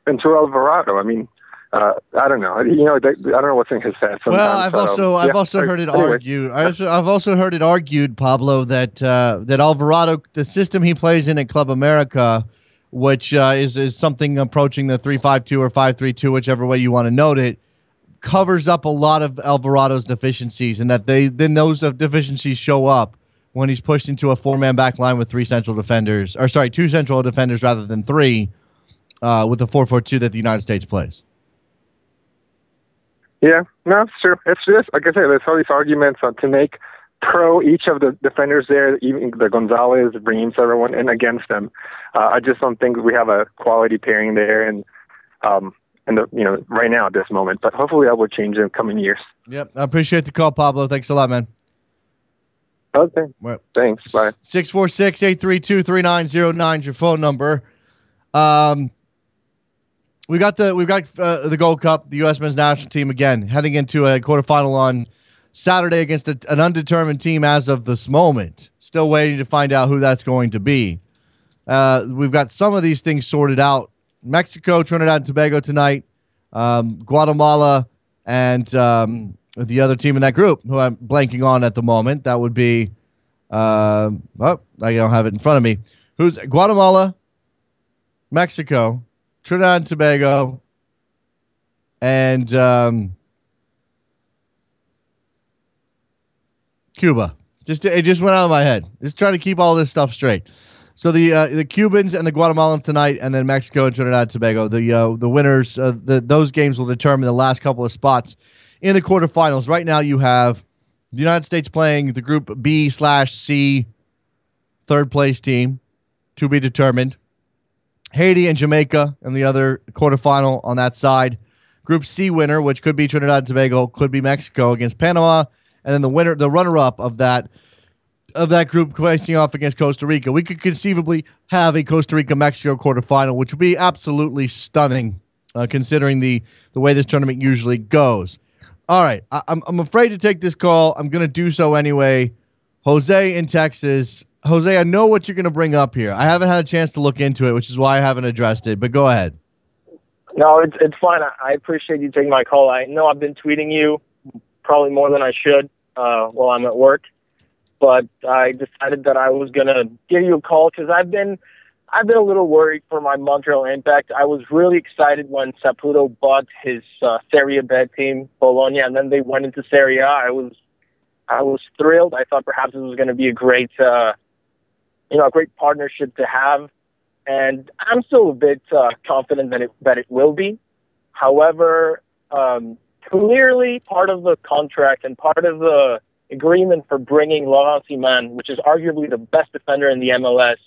Ventura Alvarado. I mean, I don't know. I don't know what's in his head. Sometimes. Well, I've also heard it argued. I've also heard it argued, Pablo, that Alvarado, the system he plays in at Club America, which is something approaching the 3-5-2 or 5-3-2, whichever way you want to note it, covers up a lot of Alvarado's deficiencies, and that those deficiencies show up when he's pushed into a 4-man back line with 2 central defenders rather than 3, with the 4-4-2 that the United States plays. Yeah, no, it's true. It's just, like I said, there's all these arguments to make pro each of the defenders there, even the Gonzalez, Reams, everyone, and against them. I just don't think we have a quality pairing there, and right now at this moment. But hopefully that will change in the coming years. Yep, I appreciate the call, Pablo. Thanks a lot, man. Okay. Well, thanks. Bye. 646-832-3909 is your phone number. We've got the Gold Cup, the U.S. men's national team again heading into a quarterfinal on Saturday against an undetermined team as of this moment. Still waiting to find out who that's going to be. We've got some of these things sorted out. Mexico, Trinidad and Tobago tonight. Guatemala and the other team in that group, who I'm blanking on at the moment. That would be, I don't have it in front of me. Who's Guatemala, Mexico, Trinidad and Tobago, and Cuba. It just went out of my head. Just trying to keep all this stuff straight. So the Cubans and the Guatemalans tonight, and then Mexico and Trinidad and Tobago. The winners. Those games will determine the last couple of spots in the quarterfinals. Right now, you have the United States playing the Group B/C third place team, to be determined. Haiti and Jamaica in the other quarterfinal on that side. Group C winner, which could be Trinidad and Tobago, could be Mexico against Panama, and then the runner-up of that group facing off against Costa Rica. We could conceivably have a Costa Rica-Mexico quarterfinal, which would be absolutely stunning, considering the way this tournament usually goes. All right, I'm afraid to take this call. I'm going to do so anyway. Jose in Texas. Jose, I know what you're going to bring up here. I haven't had a chance to look into it, which is why I haven't addressed it, but go ahead. No, it's fine. I appreciate you taking my call. I know I've been tweeting you probably more than I should while I'm at work, but I decided that I was going to give you a call because I've been a little worried for my Montreal Impact. I was really excited when Saputo bought his Serie B team, Bologna, and then they went into Serie A. I was thrilled. I thought perhaps it was going to be a great partnership to have, and I'm still a bit confident that it will be. However, clearly part of the contract and part of the agreement for bringing Laurent Ciman, which is arguably the best defender in the MLS,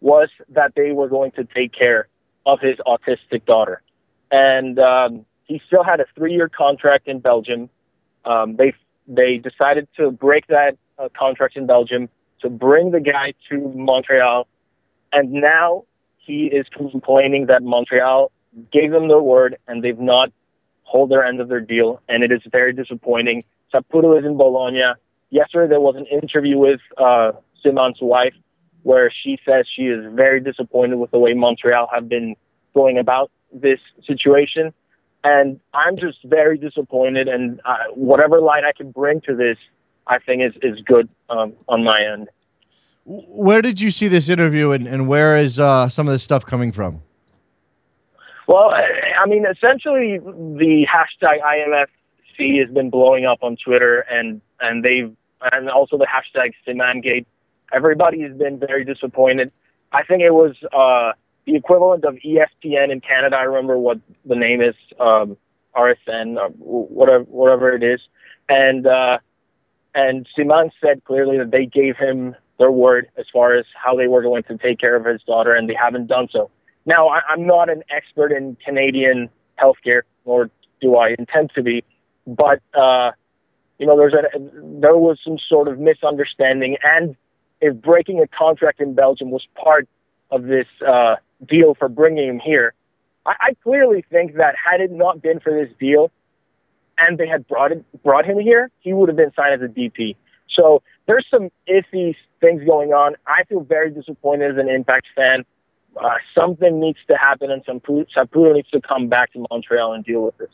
was that they were going to take care of his autistic daughter. And he still had a 3-year contract in Belgium. They decided to break that contract in Belgium to bring the guy to Montreal. And now he is complaining that Montreal gave them the word and they've not hold their end of their deal. And it is very disappointing. Saputo is in Bologna. Yesterday there was an interview with Ciman's wife where she says she is very disappointed with the way Montreal have been going about this situation. And I'm just very disappointed. And whatever light I can bring to this, I think is good on my end. Where did you see this interview, and where is some of this stuff coming from? Well, I mean, essentially, the hashtag IMFC has been blowing up on Twitter, and also the hashtag Simangate. Everybody has been very disappointed. I think it was the equivalent of ESPN in Canada. I remember what the name is, RSN, or whatever it is, and Ciman said clearly that they gave him their word as far as how they were going to take care of his daughter, and they haven't done so. Now, I'm not an expert in Canadian healthcare, nor do I intend to be, but there was some sort of misunderstanding, and if breaking a contract in Belgium was part of this deal for bringing him here, I clearly think that had it not been for this deal and they had brought him here, he would have been signed as a DP. So there's some iffy things going on. I feel very disappointed as an Impact fan. Something needs to happen, and Saputo needs to come back to Montreal and deal with this.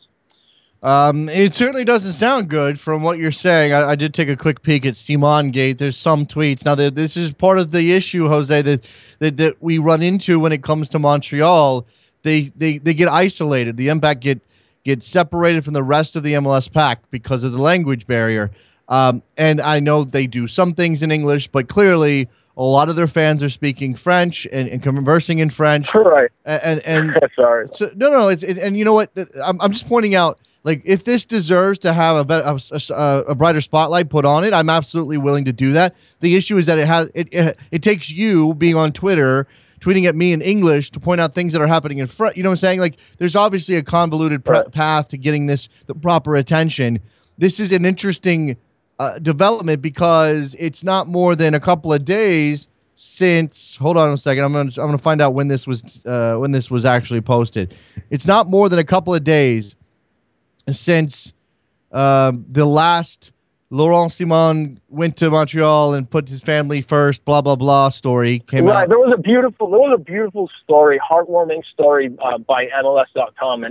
It certainly doesn't sound good from what you're saying. I did take a quick peek at Simon Gate. There's some tweets. Now, this is part of the issue, Jose, that we run into when it comes to Montreal. They get isolated. The Impact get separated from the rest of the MLS pack because of the language barrier. And I know they do some things in English, but clearly a lot of their fans are speaking French and conversing in French. Right. And sorry. So, no. And you know what? I'm just pointing out, like, if this deserves to have a brighter spotlight put on it, I'm absolutely willing to do that. The issue is that it takes you being on Twitter, tweeting at me in English to point out things that are happening in front. You know what I'm saying? Like, there's obviously a convoluted path to getting the proper attention. This is an interesting development because it's not more than a couple of days since. Hold on a second. I'm gonna find out when this was actually posted. It's not more than a couple of days since the last Laurent Simon went to Montreal and put his family first, blah blah blah story came out. There was a beautiful story, heartwarming story by MLS.com,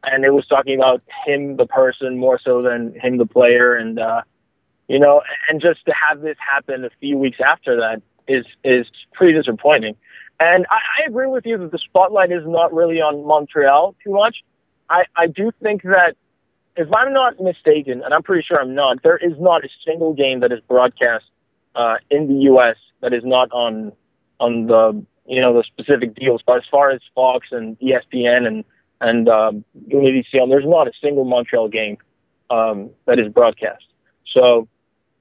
and it was talking about him, the person, more so than him, the player, and and just to have this happen a few weeks after that is pretty disappointing. And I agree with you that the spotlight is not really on Montreal too much. I do think that, if I'm not mistaken, and I'm pretty sure I'm not, there is not a single game that is broadcast in the U.S. that is not on the the specific deals. But as far as Fox and ESPN and UniviSion, there's not a single Montreal game that is broadcast. So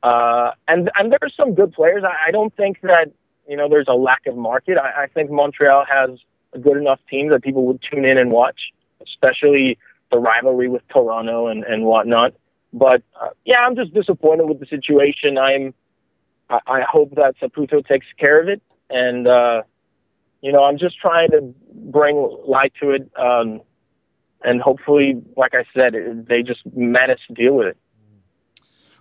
and there's some good players. I don't think that there's a lack of market. I think Montreal has a good enough team that people would tune in and watch, especially the rivalry with Toronto and whatnot. But I'm just disappointed with the situation. I hope that Saputo takes care of it, and I'm just trying to bring light to it, and hopefully, like I said, they just manage to deal with it.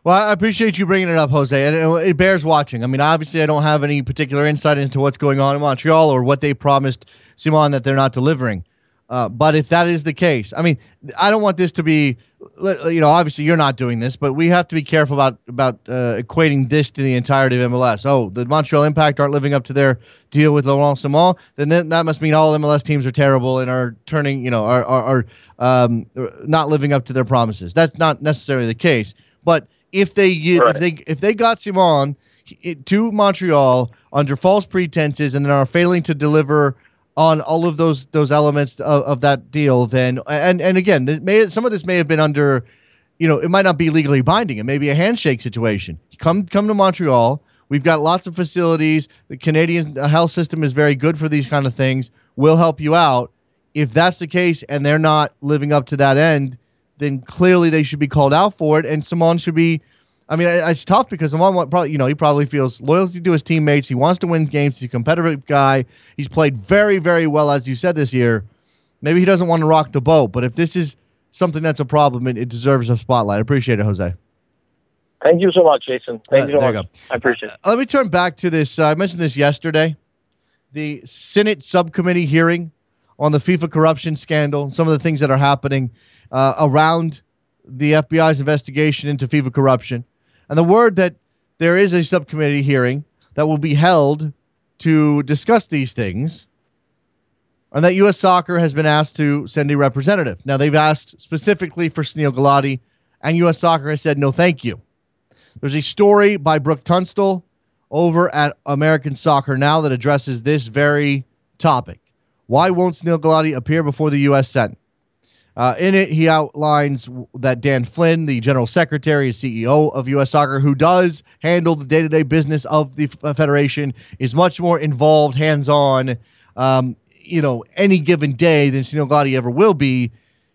Well, I appreciate you bringing it up, Jose, and it bears watching. I mean, obviously, I don't have any particular insight into what's going on in Montreal or what they promised Simon that they're not delivering. But if that is the case, I mean, I don't want this to be, obviously you're not doing this, but we have to be careful about equating this to the entirety of MLS. Oh, the Montreal Impact aren't living up to their deal with Laurent Simon, then that must mean all MLS teams are terrible and are turning, are not living up to their promises. That's not necessarily the case. But if they got Simon to Montreal under false pretenses and then are failing to deliver on all of those elements of that deal, then and again, some of this may have been under, it might not be legally binding. It may be a handshake situation. Come to Montreal. We've got lots of facilities. The Canadian health system is very good for these kind of things. We'll help you out. If that's the case and they're not living up to that end, then clearly they should be called out for it. And Simon should be. I mean, it's tough because Simon probably, he probably feels loyalty to his teammates. He wants to win games. He's a competitive guy. He's played very, very well, as you said, this year. Maybe he doesn't want to rock the boat, but if this is something that's a problem, it deserves a spotlight. I appreciate it, Jose. Thank you so much, Jason. Thank you so much. I appreciate it. Let me turn back to this. I mentioned this yesterday. The Senate subcommittee hearing on the FIFA corruption scandal, some of the things that are happening around the FBI's investigation into FIFA corruption. And the word that there is a subcommittee hearing that will be held to discuss these things, and that U.S. Soccer has been asked to send a representative. Now, they've asked specifically for Sunil Gulati, and U.S. Soccer has said no thank you. There's a story by Brooke Tunstall over at American Soccer Now that addresses this very topic. Why won't Sunil Gulati appear before the U.S. Senate? In it, he outlines that Dan Flynn, the general secretary and CEO of U.S. Soccer, who does handle the day-to-day business of the federation, is much more involved, hands-on, any given day than Sunil Gulati ever will be,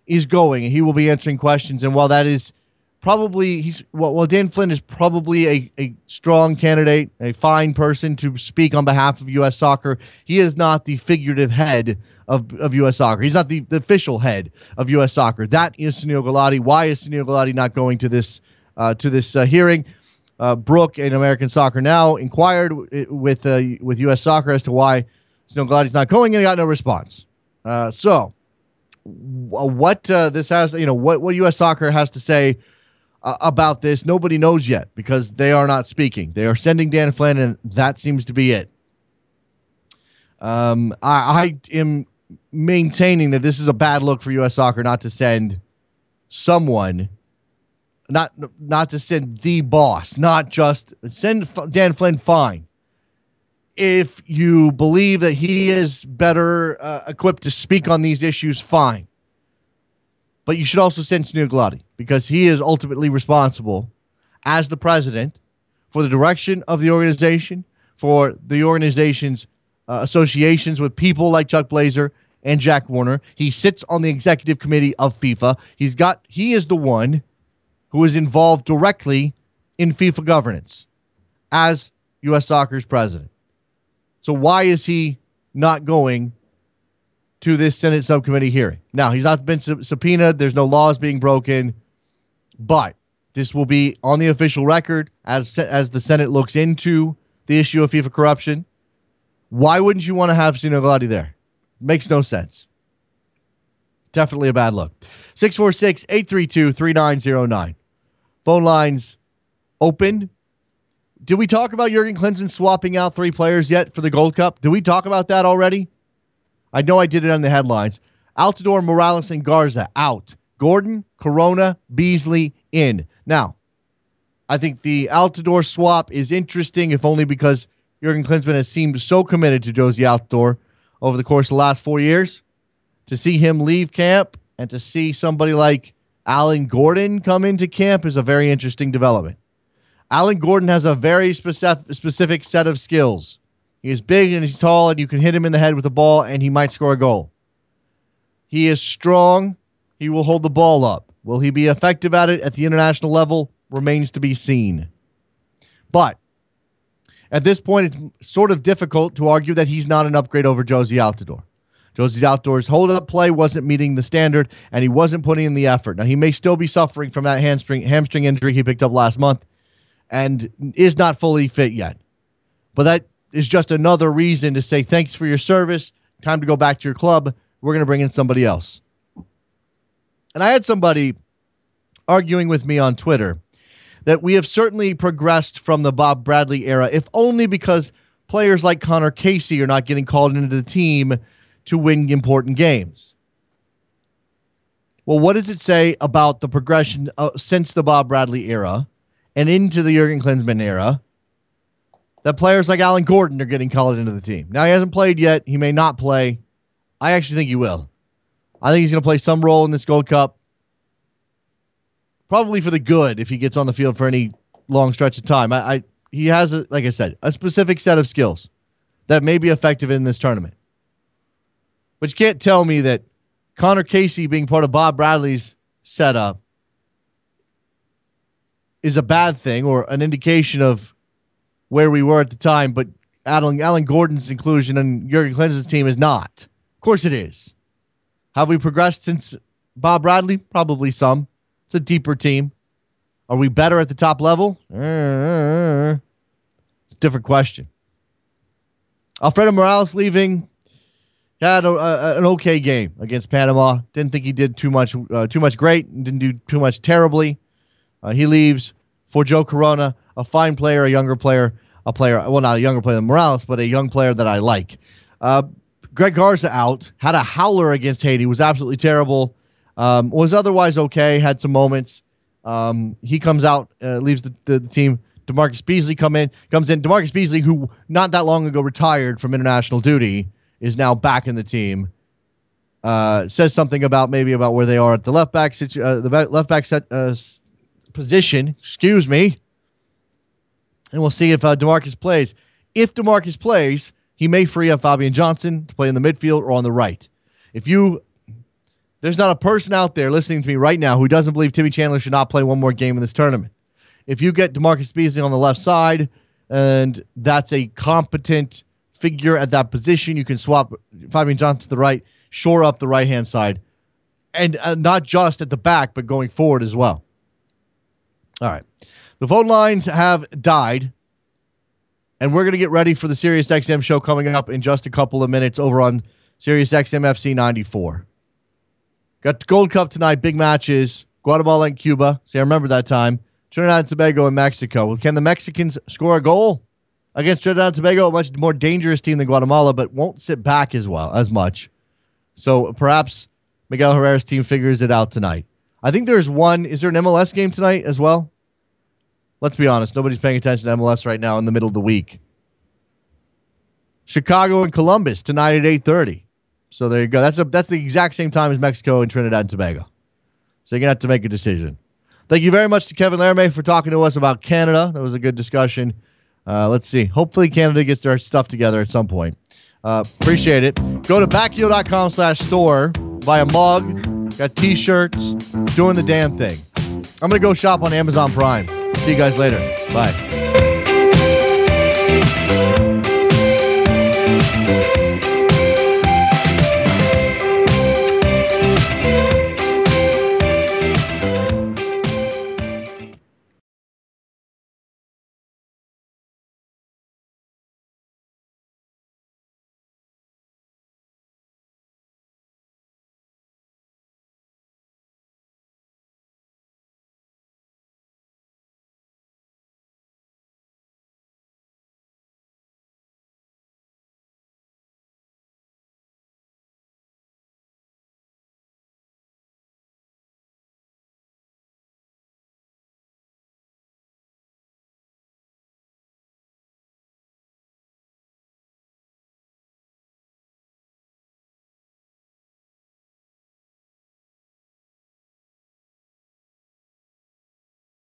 is going. And he will be answering questions. And while that is probably Dan Flynn is probably a strong candidate, a fine person to speak on behalf of U.S. soccer. He is not the figurative head of U.S. soccer. He's not the official head of U.S. soccer. That is Sunil Gulati. Why is Sunil Gulati not going to this hearing? Brooke in American Soccer Now inquired with U.S. Soccer as to why Sunil Gulati's not going, and he got no response. What this has, what U.S. Soccer has to say about this, nobody knows yet because they are not speaking. They are sending Dan Flynn, and that seems to be it. I am maintaining that this is a bad look for U.S. Soccer not to send someone, not to send the boss, not just send Dan Flynn, fine. If you believe that he is better equipped to speak on these issues, fine. But you should also send Sunil Gulati because he is ultimately responsible as the president for the direction of the organization, for the organization's associations with people like Chuck Blazer and Jack Warner. He sits on the executive committee of FIFA. He is the one who is involved directly in FIFA governance as U.S. Soccer's president. So why is he not going to this Senate subcommittee hearing? Now, he's not been subpoenaed. There's no laws being broken. But this will be on the official record as the Senate looks into the issue of FIFA corruption. Why wouldn't you want to have Sunil Gulati there? Makes no sense. Definitely a bad look. 646-832-3909. Phone lines open. Did we talk about Jurgen Klinsmann swapping out 3 players yet for the Gold Cup? Did we talk about that already? I know I did it on the headlines. Altidore, Morales, and Garza out. Gordon, Corona, Beasley in. Now, I think the Altidore swap is interesting, if only because Jurgen Klinsmann has seemed so committed to Josie Altidore over the course of the last 4 years. To see him leave camp and to see somebody like Alan Gordon come into camp is a very interesting development. Alan Gordon has a very specific set of skills. He is big and he's tall, and you can hit him in the head with the ball, and he might score a goal. He is strong. He will hold the ball up. Will he be effective at it at the international level? Remains to be seen. But at this point, it's sort of difficult to argue that he's not an upgrade over Josie Altidore. Josie Altidore's hold-up play wasn't meeting the standard, and he wasn't putting in the effort. Now, he may still be suffering from that hamstring injury he picked up last month and is not fully fit yet. But that is just another reason to say thanks for your service. Time to go back to your club. We're going to bring in somebody else. And I had somebody arguing with me on Twitter that we have certainly progressed from the Bob Bradley era, if only because players like Connor Casey are not getting called into the team to win important games. Well, what does it say about the progression since the Bob Bradley era and into the Jurgen Klinsmann era that players like Alan Gordon are getting called into the team? Now, he hasn't played yet. He may not play. I actually think he will. I think he's going to play some role in this Gold Cup. Probably for the good if he gets on the field for any long stretch of time. He has, like I said, a specific set of skills that may be effective in this tournament. But you can't tell me that Connor Casey being part of Bob Bradley's setup is a bad thing or an indication of where we were at the time, but Alan Gordon's inclusion in Jurgen Klinsmann's team is not. Of course it is. Have we progressed since Bob Bradley? Probably some. It's a deeper team. Are we better at the top level? It's a different question. Alfredo Morales leaving. Had an okay game against Panama. Didn't think he did too much great. Didn't do too much terribly. He leaves for Joe Corona, a fine player, a younger player, well, not a younger player than Morales, but a young player that I like. Greg Garza out. Had a howler against Haiti. Was absolutely terrible. Was otherwise okay. Had some moments. He comes out, leaves the team. DeMarcus Beasley comes in. DeMarcus Beasley, who not that long ago retired from international duty, is now back in the team. Says something about where they are at the left back position. Excuse me. And we'll see if DeMarcus plays. If DeMarcus plays, he may free up Fabian Johnson to play in the midfield or on the right. If you There's not a person out there listening to me right now who doesn't believe Timmy Chandler should not play one more game in this tournament. If you get DeMarcus Beasley on the left side, and that's a competent figure at that position, you can swap Fabian Johnson to the right, shore up the right-hand side, and not just at the back, but going forward as well. All right. The phone lines have died, and we're going to get ready for the SiriusXM show coming up in just a couple of minutes over on SiriusXM FC 94. Got the Gold Cup tonight, big matches, Guatemala and Cuba. See, I remember that time. Trinidad and Tobago and Mexico. Can the Mexicans score a goal against Trinidad and Tobago? A much more dangerous team than Guatemala, but won't sit back as much. So perhaps Miguel Herrera's team figures it out tonight. I think there's one. Is there an MLS game tonight as well? Let's be honest. Nobody's paying attention to MLS right now in the middle of the week. Chicago and Columbus tonight at 8:30. So there you go. That's the exact same time as Mexico and Trinidad and Tobago. So you're going to have to make a decision. Thank you very much to Kevin Laramee for talking to us about Canada. That was a good discussion. Let's see. Hopefully Canada gets their stuff together at some point. Appreciate it. Go to backheel.com/store. Buy a mug. Got T-shirts. Doing the damn thing. I'm going to go shop on Amazon Prime. See you guys later. Bye.